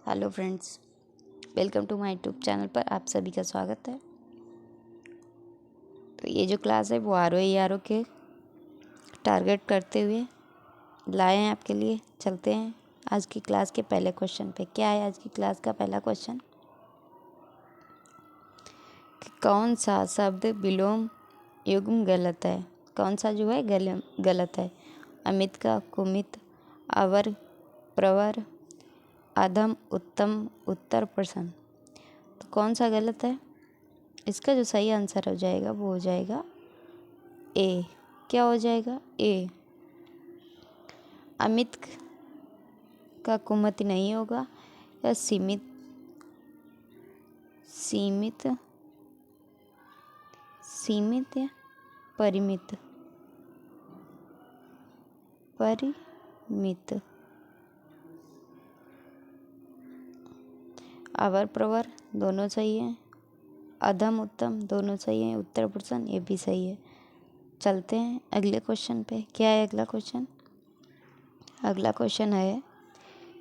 Hello friends, welcome to my YouTube channel पर आप सभी का स्वागत है। तो ये जो क्लास है वो आर के टारगेट करते हुए लाए हैं आपके लिए। चलते हैं आज की क्लास के पहले क्वेश्चन पे। क्या है आज की क्लास का पहला क्वेश्चन कि कौन सा शब्द विलोम युग्म गलत है। कौन सा जो है गलत है। अमित का कुमित, अवर, प्रवर, अधम, उत्तम, उत्तर, प्रश्न। तो कौन सा गलत है? इसका जो सही आंसर हो जाएगा वो हो जाएगा ए। क्या हो जाएगा? ए। अमित का कुमति नहीं होगा या सीमित सीमित सीमित या परिमित परिमित। अवर प्रवर दोनों सही हैं। अधम उत्तम दोनों सही हैं। उत्तर प्रश्न ये भी सही है। चलते हैं अगले क्वेश्चन पे। क्या है अगला क्वेश्चन? अगला क्वेश्चन है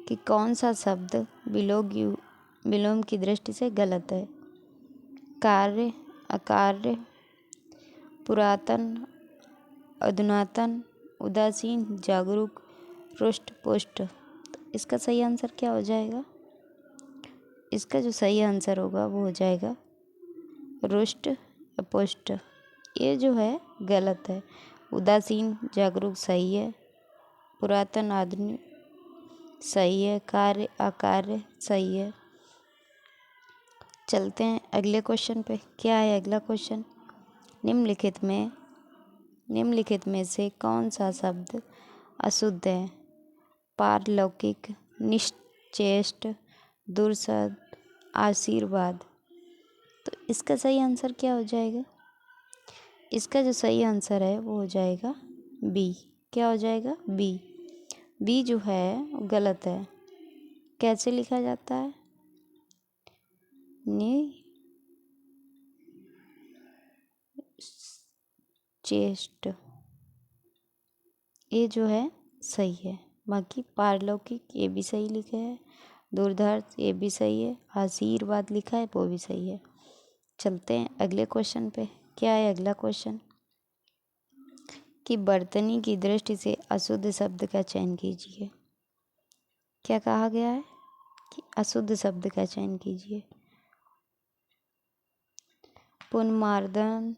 कि कौन सा शब्द विलोम की दृष्टि से गलत है। कार्य, अकार्य, पुरातन, अधुनातन, उदासीन, जागरूक, रुष्ट, पुष्ट। तो इसका सही आंसर क्या हो जाएगा? इसका जो सही आंसर होगा वो हो जाएगा रुष्ट या पुष्ट। ये जो है गलत है। उदासीन, जागरूक सही है। पुरातन, आधुनिक सही है। कार्य, अकार्य सही है। चलते हैं अगले क्वेश्चन पे। क्या है अगला क्वेश्चन? निम्नलिखित में से कौन सा शब्द अशुद्ध है? पारलौकिक, निश्चेष्ट, दुर्शब्द, आशीर्वाद। तो इसका सही आंसर क्या हो जाएगा? इसका जो सही आंसर है वो हो जाएगा बी। क्या हो जाएगा? बी। बी जो है वो गलत है। कैसे लिखा जाता है? चेस्ट, ये जो है सही है। बाकी पारलौकिक ये भी सही लिखे है। दुर्धर्ष ये भी सही है। आशीर्वाद लिखा है वो भी सही है। चलते हैं अगले क्वेश्चन पे। क्या है अगला क्वेश्चन कि वर्तनी की दृष्टि से अशुद्ध शब्द का चयन कीजिए। क्या कहा गया है कि अशुद्ध शब्द का चयन कीजिए। पुनर्मार्दन,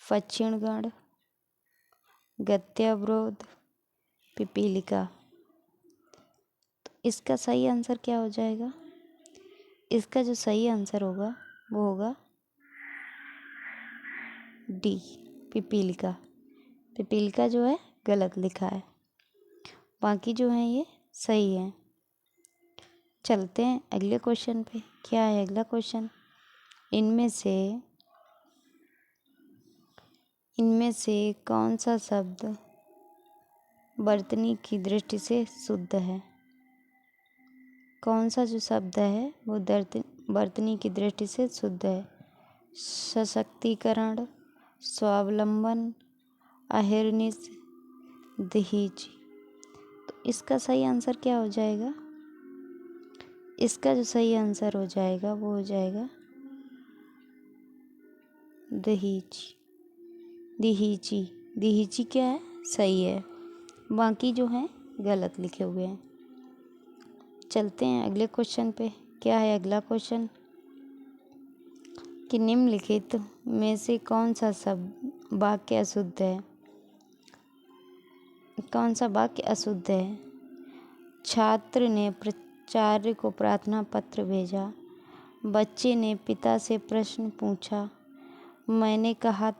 फक्षिणगण, गत्यावरोध, पिपीलिका। तो इसका सही आंसर क्या हो जाएगा? इसका जो सही आंसर होगा वो होगा डी, पिपीलिका। पिपीलिका जो है गलत लिखा है। बाकी जो है ये सही है। चलते हैं अगले क्वेश्चन पे। क्या है अगला क्वेश्चन? इनमें से कौन सा शब्द वर्तनी की दृष्टि से शुद्ध है? कौन सा जो शब्द है वो वर्तनी की दृष्टि से शुद्ध है? सशक्तिकरण, स्वावलंबन, अहिर्निश, दहेज। तो इसका सही आंसर क्या हो जाएगा? इसका जो सही आंसर हो जाएगा वो हो जाएगा दहेज, दहेजी। दहेजी क्या है? सही है। बाकी जो है गलत लिखे हुए हैं। चलते हैं अगले क्वेश्चन पे। क्या है अगला क्वेश्चन कि निम्नलिखित में से कौन सा शब्द वाक्य अशुद्ध है? कौन सा वाक्य अशुद्ध है? छात्र ने प्राचार्य को प्रार्थना पत्र भेजा। बच्चे ने पिता से प्रश्न पूछा। मैंने कहा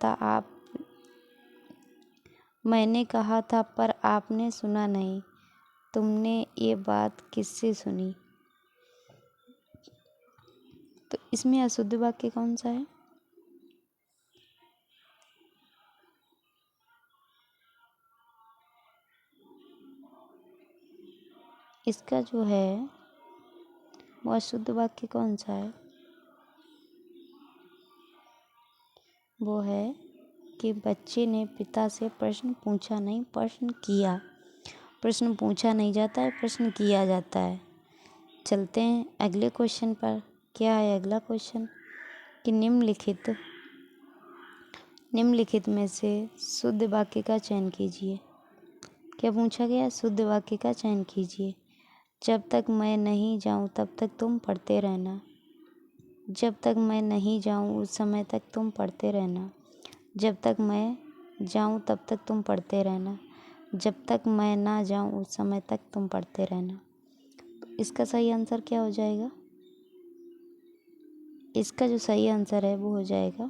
था पर आपने सुना नहीं। तुमने ये बात किससे सुनी? तो इसमें अशुद्ध वाक्य कौन सा है? इसका जो है वो अशुद्ध वाक्य कौन सा है? वो है कि बच्चे ने पिता से प्रश्न पूछा नहीं, प्रश्न किया। प्रश्न पूछा नहीं जाता है, प्रश्न किया जाता है। चलते हैं अगले क्वेश्चन पर। क्या है अगला क्वेश्चन कि निम्नलिखित में से शुद्ध वाक्य का चयन कीजिए। क्या पूछा गया? शुद्ध वाक्य का चयन कीजिए। जब तक मैं नहीं जाऊं तब तक तुम पढ़ते रहना। जब तक मैं नहीं जाऊं उस समय तक तुम पढ़ते रहना। जब तक मैं जाऊं तब तक तुम पढ़ते रहना। जब तक मैं ना जाऊं उस समय तक तुम पढ़ते रहना। तो इसका सही आंसर क्या हो जाएगा? इसका जो सही आंसर है वो हो जाएगा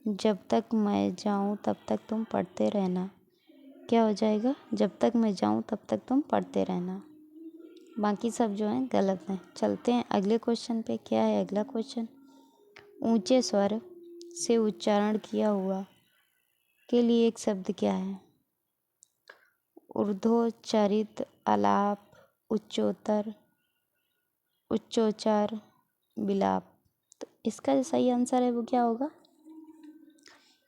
जब तक मैं जाऊं तब तक तुम पढ़ते रहना। क्या हो जाएगा? जब तक मैं जाऊं तब तक तुम पढ़ते रहना। बाकी सब जो है गलत हैं। चलते हैं अगले क्वेश्चन पे। क्या है अगला क्वेश्चन? ऊंचे स्वर से उच्चारण किया हुआ के लिए एक शब्द क्या है? ऊर्ध्वोच्चारित, आलाप, उच्चोत्तर, उच्चोच्चार, विलाप। तो इसका जो सही आंसर है वो क्या होगा?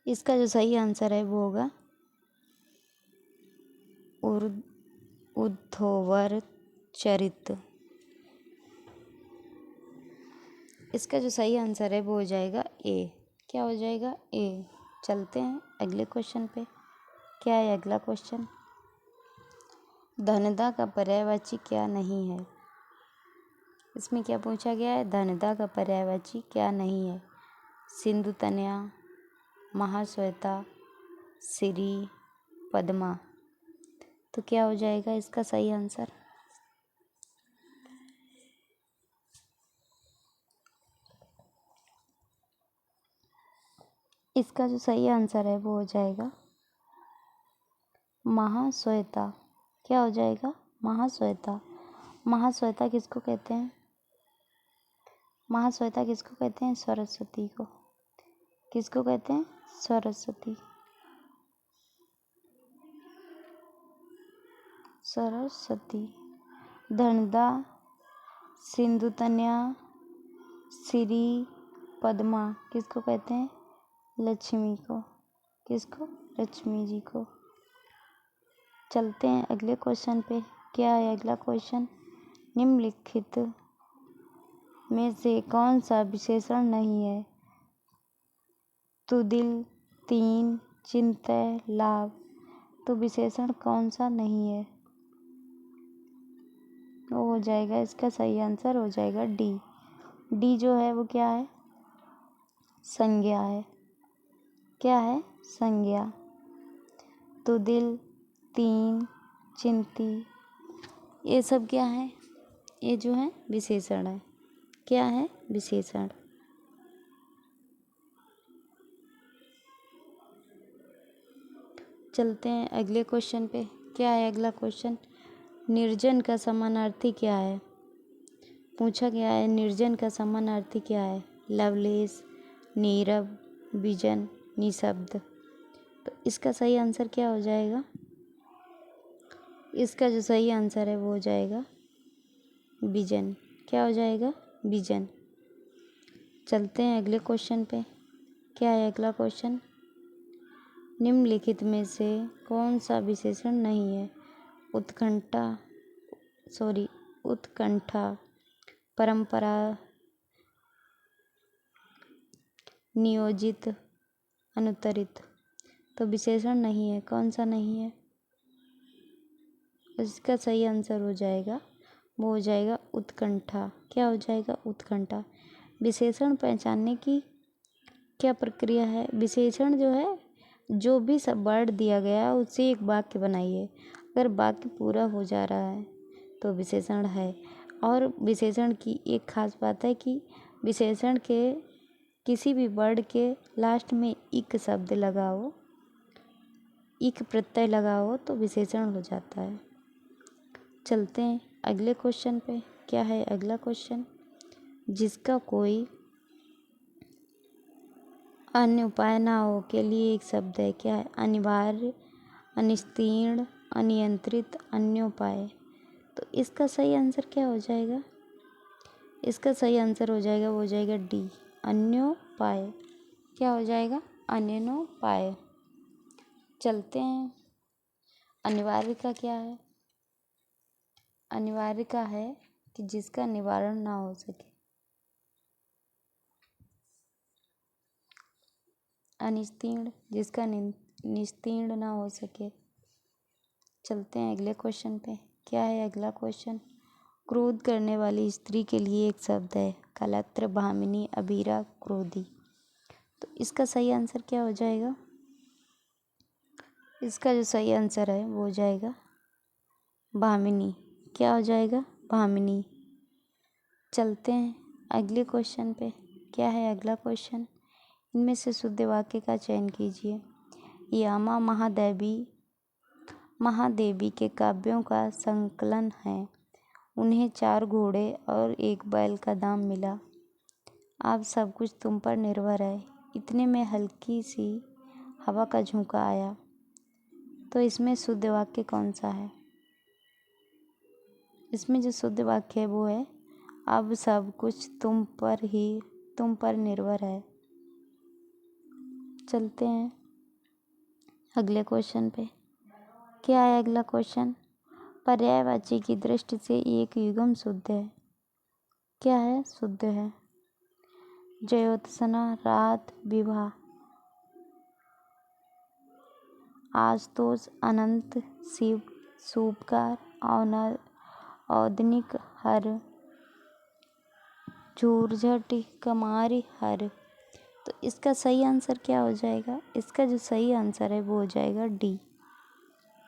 इसका जो सही आंसर है वो होगा ऊर्ध्वोच्चारित। इसका जो सही आंसर है वो हो जाएगा ए। क्या हो जाएगा? ए। चलते हैं अगले क्वेश्चन पे। क्या है अगला क्वेश्चन? धनदा का पर्यायवाची क्या नहीं है? इसमें क्या पूछा गया है? धनदा का पर्यायवाची क्या नहीं है? सिंधुतनया, महाश्वेता, श्री, पद्मा। तो क्या हो जाएगा इसका सही आंसर? इसका जो सही आंसर है वो हो जाएगा महाश्वेता। क्या हो जाएगा? महाश्वेता। महाश्वेता किसको कहते हैं? महाश्वेता किसको कहते हैं? सरस्वती को। किसको कहते हैं? सरस्वती। सरस्वती। धनदा, सिंधुतन्या, श्री, पद्मा किसको कहते हैं? लक्ष्मी को। किसको? लक्ष्मी जी को। चलते हैं अगले क्वेश्चन पे। क्या है अगला क्वेश्चन? निम्नलिखित में से कौन सा विशेषण नहीं है? तुदिल, तीन, चिंतय, लाभ। तो विशेषण कौन सा नहीं है? वो हो जाएगा, इसका सही आंसर हो जाएगा डी। डी जो है वो क्या है? संज्ञा है। क्या है? संज्ञा। तुदिल, तीन, चिंती, ये सब क्या है? ये जो है विशेषण है। क्या है? विशेषण। चलते हैं अगले क्वेश्चन पे। क्या है अगला क्वेश्चन? निर्जन का समानार्थी क्या है? पूछा गया है निर्जन का समानार्थी क्या है? लवलेश, नीरव, विजन, निशब्द। तो इसका सही आंसर क्या हो जाएगा? इसका जो सही आंसर है वो हो जाएगा विजन। क्या हो जाएगा? विजन। चलते हैं अगले क्वेश्चन पे। क्या है अगला क्वेश्चन? निम्नलिखित में से कौन सा विशेषण नहीं है? उत्कंठा, परंपरा, नियोजित, अनुत्तरित। तो विशेषण नहीं है। कौन सा नहीं है? इसका सही आंसर हो जाएगा वो हो जाएगा उत्कंठा। क्या हो जाएगा? उत्कंठा। विशेषण पहचानने की क्या प्रक्रिया है? विशेषण जो है, जो भी सब वर्ड दिया गया है उससे एक वाक्य बनाइए। अगर वाक्य पूरा हो जा रहा है तो विशेषण है। और विशेषण की एक खास बात है कि विशेषण के किसी भी वर्ड के लास्ट में इक शब्द लगाओ, इक प्रत्यय लगाओ तो विशेषण हो जाता है। चलते हैं अगले क्वेश्चन पे। क्या है अगला क्वेश्चन? जिसका कोई अन्य उपाय ना हो के लिए एक शब्द है। क्या है? अनिवार्य, अनिस्तीर्ण, अनियंत्रित, अन्योपाय। तो इसका सही आंसर क्या हो जाएगा? इसका सही आंसर हो जाएगा वो हो जाएगा डी, अन्योपाय। क्या हो जाएगा? अन्योपाय। चलते हैं अनिवार्य का क्या है? अनिवार्य का है कि जिसका निवारण ना हो सके। अनिस्तीर्ण जिसका निस्तीर्ण ना हो सके। चलते हैं अगले क्वेश्चन पे। क्या है अगला क्वेश्चन? क्रोध करने वाली स्त्री के लिए एक शब्द है। कलत्र, भामिनी, अबीरा, क्रोधी। तो इसका सही आंसर क्या हो जाएगा? इसका जो सही आंसर है वो हो जाएगा भामिनी। क्या हो जाएगा? भामिनी। चलते हैं अगले क्वेश्चन पे। क्या है अगला क्वेश्चन? इनमें से शुद्ध वाक्य का चयन कीजिए। यामा महादेवी के काव्यों का संकलन है। उन्हें 4 घोड़े और 1 बैल का दाम मिला। अब सब कुछ तुम पर निर्भर है। इतने में हल्की सी हवा का झोंका आया। तो इसमें शुद्ध वाक्य कौन सा है? इसमें जो शुद्ध वाक्य है वो है अब सब कुछ तुम पर निर्भर है। चलते हैं अगले क्वेश्चन पे। क्या है अगला क्वेश्चन? पर्यायवाची की दृष्टि से एक युग्म शुद्ध है। क्या है? शुद्ध है। ज्योत्सना, रात, विवाह, आशुतोष, अनंत, शिव, शुभकार, औदनिक, हर, झूरझट, कमारी, हर। तो इसका सही आंसर क्या हो जाएगा? इसका जो सही आंसर है वो हो जाएगा डी।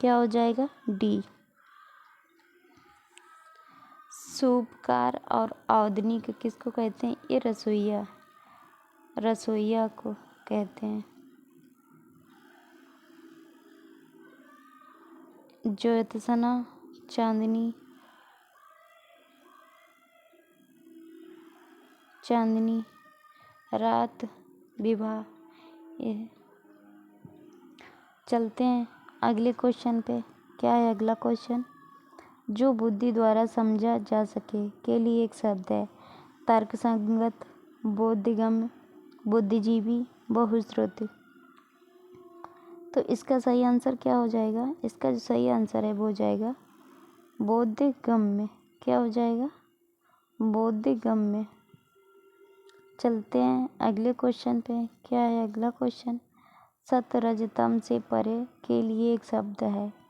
क्या हो जाएगा? डी। शुभकार और औदनिक किसको कहते हैं? ये रसोइया को कहते हैं। ज्योत्सना, चांदनी, रात, विवाह। ये चलते हैं अगले क्वेश्चन पे। क्या है अगला क्वेश्चन? जो बुद्धि द्वारा समझा जा सके के लिए एक शब्द है। तर्कसंगत, बोधगम्य, बुद्धिजीवी, बहुश्रुति। तो इसका सही आंसर क्या हो जाएगा? इसका जो सही आंसर है वो हो जाएगा बोधगम्य। क्या हो जाएगा? बोधगम्य। चलते हैं अगले क्वेश्चन पे। क्या है अगला क्वेश्चन? सत रज तम से परे के लिए एक शब्द है।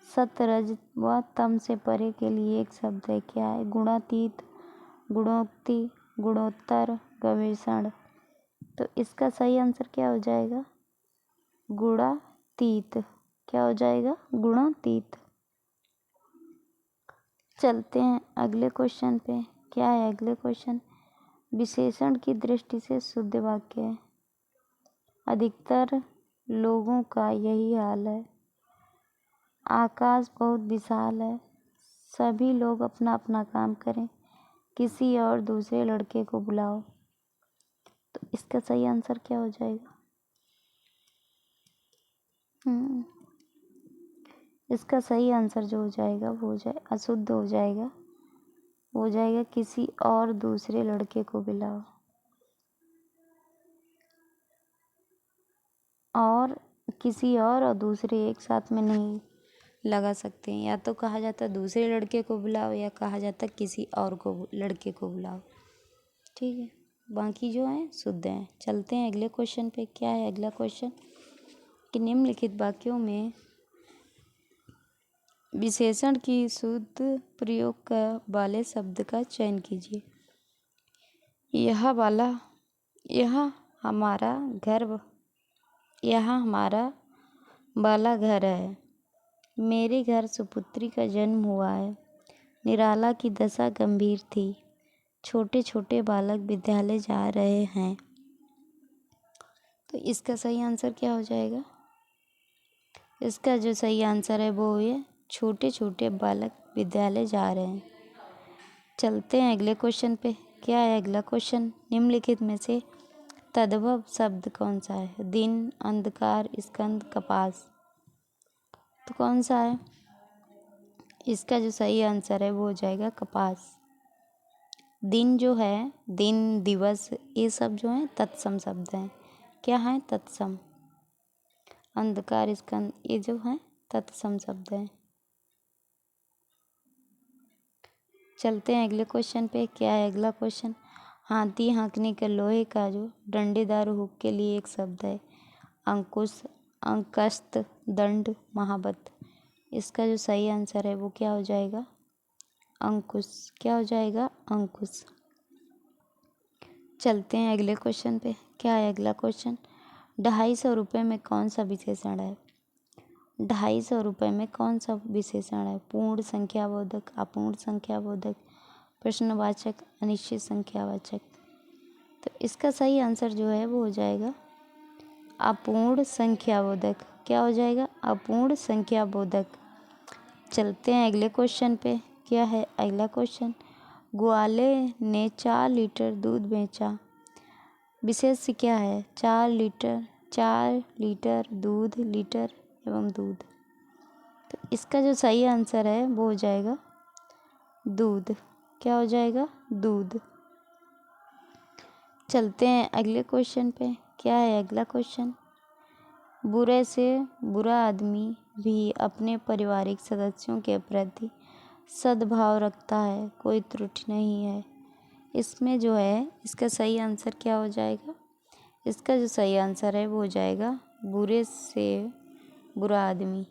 सत रज व तम से परे के लिए एक शब्द है। क्या है? गुणातीत, गुणोक्ति, गुणोत्तर, गवेषण। तो इसका सही आंसर क्या हो जाएगा? गुणातीत। क्या हो जाएगा? गुणातीत। चलते हैं अगले क्वेश्चन पे। क्या है अगले क्वेश्चन? विशेषण की दृष्टि से शुद्ध वाक्य है। अधिकतर लोगों का यही हाल है। आकाश बहुत विशाल है। सभी लोग अपना अपना काम करें। किसी और दूसरे लड़के को बुलाओ। तो इसका सही आंसर क्या हो जाएगा? इसका सही आंसर जो हो जाएगा वो हो जाए अशुद्ध हो जाएगा। वो हो जाएगा किसी और दूसरे लड़के को बुलाओ। और किसी और दूसरे एक साथ में नहीं लगा सकते हैं। या तो कहा जाता है दूसरे लड़के को बुलाओ या कहा जाता है किसी और को लड़के को बुलाओ। ठीक है, बाकी जो है शुद्ध हैं। चलते हैं अगले क्वेश्चन पे। क्या है अगला क्वेश्चन? कि निम्नलिखित वाक्यों में विशेषण की शुद्ध प्रयोग का वाले शब्द का चयन कीजिए। यह हमारा वाला घर है। मेरे घर सुपुत्री का जन्म हुआ है। निराला की दशा गंभीर थी। छोटे छोटे बालक विद्यालय जा रहे हैं। तो इसका सही आंसर क्या हो जाएगा? इसका जो सही आंसर है वो है छोटे छोटे बालक विद्यालय जा रहे हैं। चलते हैं अगले क्वेश्चन पे। क्या है अगला क्वेश्चन? निम्नलिखित में से तद्भव शब्द कौन सा है? दिन, अंधकार, स्कंद, कपास। तो कौन सा है? इसका जो सही आंसर है वो हो जाएगा कपास। दिन जो है, दिन, दिवस, ये सब जो हैं तत्सम शब्द हैं। क्या हैं? तत्सम। अंधकार, स्कंद, ये जो हैं तत्सम शब्द है। चलते हैं अगले क्वेश्चन पे। क्या है अगला क्वेश्चन? हाथी हाँकने के लोहे का जो डंडेदार हुक के लिए एक शब्द है। अंकुश, अंकस्त, दंड, महाबत। इसका जो सही आंसर है वो क्या हो जाएगा? अंकुश। क्या हो जाएगा? अंकुश। चलते हैं अगले क्वेश्चन पे। क्या है अगला क्वेश्चन? 250 में कौन सा विशेषण है? 250 में कौन सा विशेषण है? पूर्ण संख्याबोधक, अपूर्ण संख्याबोधक, प्रश्नवाचक, अनिश्चित संख्यावाचक। तो इसका सही आंसर जो है वो हो जाएगा अपूर्ण संख्याबोधक। क्या हो जाएगा? अपूर्ण संख्याबोधक। चलते हैं अगले क्वेश्चन पे। क्या है अगला क्वेश्चन? ग्वाले ने 4 लीटर दूध बेचा। विशेष क्या है? 4 लीटर, 4 लीटर, दूध, लीटर एवं दूध। तो इसका जो सही आंसर है वो हो जाएगा दूध। क्या हो जाएगा? दूध। चलते हैं अगले क्वेश्चन पे। क्या है अगला क्वेश्चन? बुरे से बुरा आदमी भी अपने पारिवारिक सदस्यों के प्रति सद्भाव रखता है, कोई त्रुटि नहीं है। इसमें जो है इसका सही आंसर क्या हो जाएगा? इसका जो सही आंसर है वो हो जाएगा बुरे से बुरा आदमी।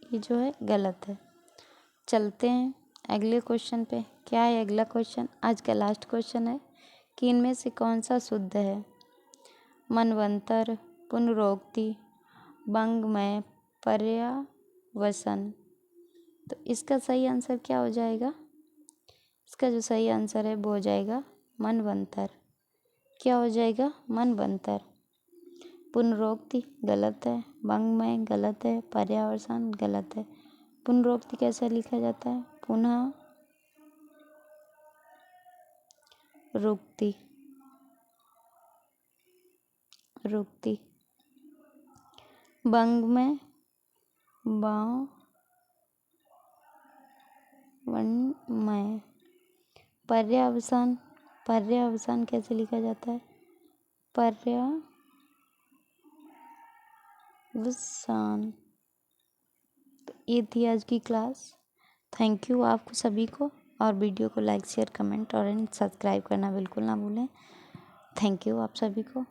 ये जो है गलत है। चलते हैं अगले क्वेश्चन पे। क्या है अगला क्वेश्चन? आज का लास्ट क्वेश्चन है कि इनमें से कौन सा शुद्ध है? मनवंतर, पुनरोक्ति, बंगमय, पर्यावसन। तो इसका सही आंसर क्या हो जाएगा? इसका जो सही आंसर है वो हो जाएगा मनवंतर। क्या हो जाएगा? मनवंतर। पुनरोक्ति गलत है, बंगमय गलत है, पर्यावसन गलत है। पुनरोक्ति कैसे लिखा जाता है? पुनः रुक्ति, रुक्ति। बंगमय, बावनमय। पर्यावसान, पर्यावसान कैसे लिखा जाता है? पर्यावसान। तो ये थी आज की क्लास। थैंक यू आपको सभी को, और वीडियो को लाइक, शेयर, कमेंट और सब्सक्राइब करना बिल्कुल ना भूलें। थैंक यू आप सभी को।